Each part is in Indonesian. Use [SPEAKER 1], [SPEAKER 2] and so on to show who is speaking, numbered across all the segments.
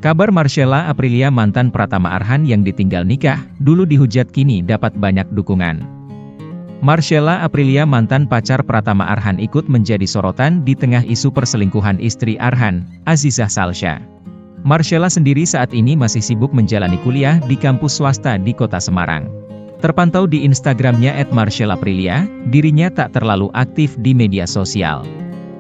[SPEAKER 1] Kabar Marcella Aprilia mantan Pratama Arhan yang ditinggal nikah, dulu dihujat kini dapat banyak dukungan. Marcella Aprilia mantan pacar Pratama Arhan ikut menjadi sorotan di tengah isu perselingkuhan istri Arhan, Azizah Salsha. Marcella sendiri saat ini masih sibuk menjalani kuliah di kampus swasta di kota Semarang. Terpantau di Instagramnya @marcellaprilia, dirinya tak terlalu aktif di media sosial.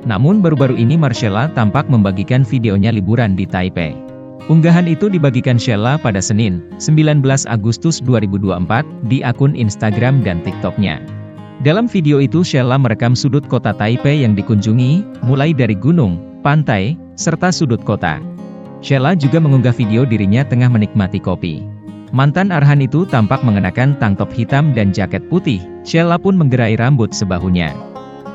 [SPEAKER 1] Namun baru-baru ini Marcella tampak membagikan videonya liburan di Taipei. Unggahan itu dibagikan Sheila pada Senin, 19 Agustus 2024, di akun Instagram dan TikTok-nya. Dalam video itu Sheila merekam sudut kota Taipei yang dikunjungi, mulai dari gunung, pantai, serta sudut kota. Sheila juga mengunggah video dirinya tengah menikmati kopi. Mantan Arhan itu tampak mengenakan tank top hitam dan jaket putih, Sheila pun menggerai rambut sebahunya.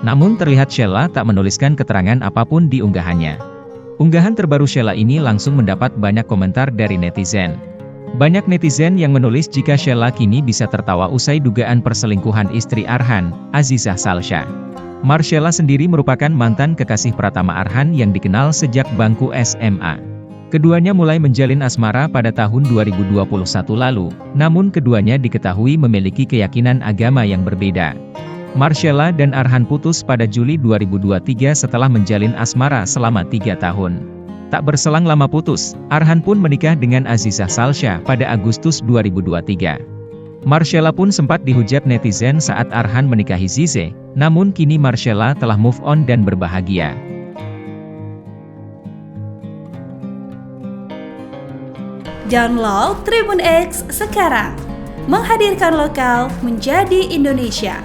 [SPEAKER 1] Namun terlihat Sheila tak menuliskan keterangan apapun di unggahannya. Unggahan terbaru Sheila ini langsung mendapat banyak komentar dari netizen. Banyak netizen yang menulis jika Sheila kini bisa tertawa usai dugaan perselingkuhan istri Arhan, Azizah Salsha. Marcella sendiri merupakan mantan kekasih Pratama Arhan yang dikenal sejak bangku SMA. Keduanya mulai menjalin asmara pada tahun 2021 lalu, namun keduanya diketahui memiliki keyakinan agama yang berbeda. Marcella dan Arhan putus pada Juli 2023 setelah menjalin asmara selama 3 tahun. Tak berselang lama putus, Arhan pun menikah dengan Azizah Salsha pada Agustus 2023. Marcella pun sempat dihujat netizen saat Arhan menikahi Zize, namun kini Marcella telah move on dan berbahagia.
[SPEAKER 2] Download Tribun X sekarang, menghadirkan lokal menjadi Indonesia.